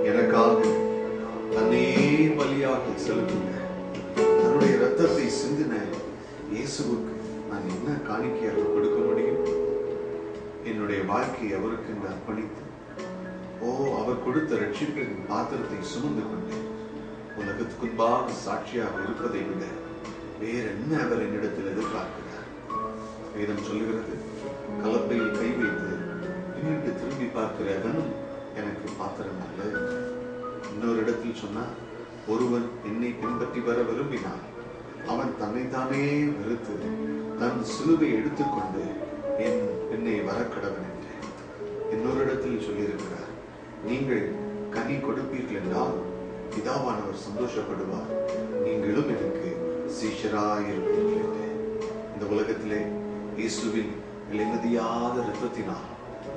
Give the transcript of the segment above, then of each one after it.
எனக்காக தன்னை பலியாக செலுத்துங்க. தன்னுடைய ரத்தத்தை சிந்தின இயேசுவுக்கு நான் என்ன காணிக்கையாக கொடுக்க முடியும்? என்னுடைய வாழ்க்கையை அவருக்கு அர்ப்பணித்து அவர் கொடுத்த ரட்சிப்பின் பாத்திரத்தை சுமந்து கொண்டு உலகத்துக்கு முன்பாக சாட்சியாக இருப்பதை விட வேற என்ன அவர் என்னிடத்தில் எதிர்பார்க்கிறார்? வேதம் சொல்லுகிறது, கலப்பையில் கை வைத்து பின்னிட்டு திரும்பி பார்க்கிறவனும் எனக்கு பாத்திரம் அல்ல. இன்னொரு இடத்தில் சொன்னார், ஒருவன் என்னை பின்பற்றி வர விரும்பினான் அவன் தன்னைத்தானே வெறுத்து தன் சிலுவை எடுத்துக்கொண்டு என்னை வரக்கடவன் என்று. இன்னொரு இடத்தில் சொல்லியிருக்கிறார், நீங்கள் கனி கொடுப்பீர்கள் என்றால் பிதாவானவர் சந்தோஷப்படுவார், நீங்களும் எனக்கு சீஷராயிருப்பீர்கள் என்று. இந்த உலகத்திலே இயேசுவின் விலைமதியாத இரத்தத்தினால்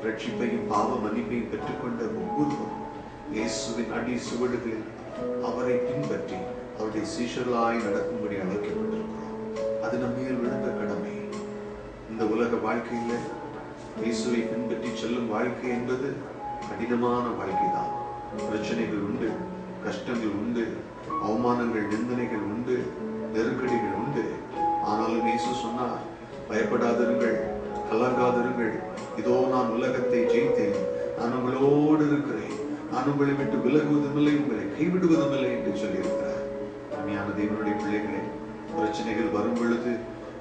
ரட்சிப்பையும் பாவ மன்னிப்பையும் பெற்றுக்கொண்ட ஒவ்வொருவரும் இயேசுவின் அடி சுவடுகளில் அவரை பின்பற்றி அவருடைய சீஷர்களாய் நடக்கும்படி அழைக்கப்பட்டிருக்கிறோம். அது நம்மையில் விழுந்த கடமை. இந்த உலக வாழ்க்கையில இயேசுவை பின்பற்றி செல்லும் வாழ்க்கை என்பது கடினமான வாழ்க்கைதான். பிரச்சனைகள் உண்டு, கஷ்டங்கள் உண்டு, அவமானங்கள், நிந்தனைகள் உண்டு, நெருக்கடிகள் உண்டு. ஆனாலும் இயேசு சொன்னார், பயப்படாதிருங்கள், கலங்காதிருங்கள், இதோ நான் உலகத்தை ஜெயித்தேன், நான் உங்களோடு இருக்கிறேன், நான் உங்களை விட்டு விலகுவதுமில்லை, உங்களை கைவிடுவதும் இல்லை என்று சொல்லியிருக்கிறார். அருமையான தேவனுடைய பிள்ளைகளே, பிரச்சனைகள் வரும் பொழுது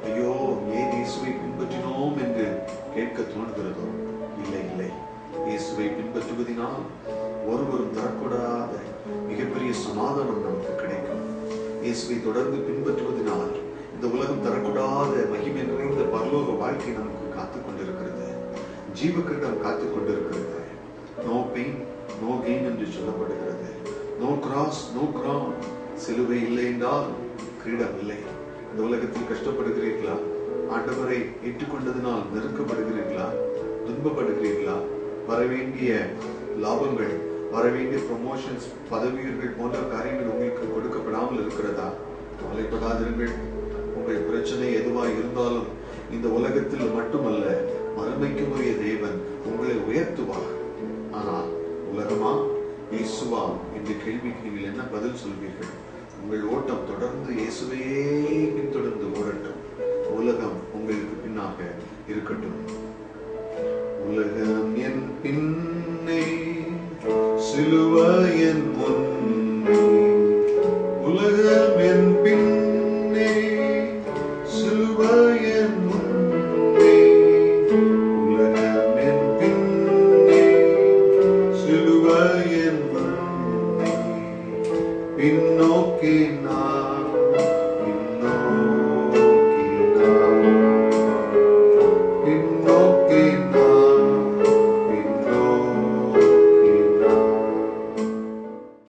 ஐயோ ஏன் இயேசுவை பின்பற்றினோம் என்று கேட்க தோன்றுகிறதோ? இல்லை இல்லை, இயேசுவை பின்பற்றுவதனால் ஒருவரும் தரக்கூடாத மிகப்பெரிய சமாதானம் நமக்கு கிடைக்கும். இயேசுவை தொடர்ந்து பின்பற்றுவதனால் இந்த உலகம் தரக்கூடாத மகிமை நிறைந்த பரலோக வாழ்க்கை நமக்கு காத்துக் கொண்டிருக்கிறது. ஜீவக்கிரீடம் காத்துக் கொண்டிருக்கிறது. நோ பெயின் நோ கெயின் என்று சொல்லப்படுகிறது. No cross no crown. சிலுவை இல்லை என்றால் கிரீடம் இல்லை. இந்த உலகத்தில் கஷ்டப்படுகிறீர்களா? ஆண்டவரை ஏற்றுக்கொண்டதினால் நெருக்கப்படுகிறீர்களா? துன்பப்படுகிறீர்களா? வரவேண்டிய லாபங்கள், வரவேண்டிய ப்ரமோஷன்ஸ், பதவிகள் போன்ற காரியங்கள் உங்களுக்கு கொடுக்கப்படாமல் இருக்கிறதா? கவலைப்படாதிருங்கள். உங்கள் பிரச்சனை எதுவாக இருந்தாலும் இந்த உலகத்தில் மட்டுமல்ல, மறுமைக்கு உரிய தேவன் உங்களை உயர்த்துவார். ஆனால் உலகமா இயேசுவா என்ற கேள்விக்கு நீங்கள் என்ன பதில் சொல்வீர்கள்? உங்கள் ஓட்டம் தொடர்ந்து இயேசுவையே பின்தொடர்ந்து ஓடட்டும். உலகம் உங்களுக்கு பின்னாக இருக்கட்டும். உலகம் என் பின்னே, சிலுவை என் முன்னே. உலகம் என் பின்னே, சிலுவை என் முன்னே. உலகம் என் பின்னே, சிலுவை என் முன்னே. பின்னோக்கி நான்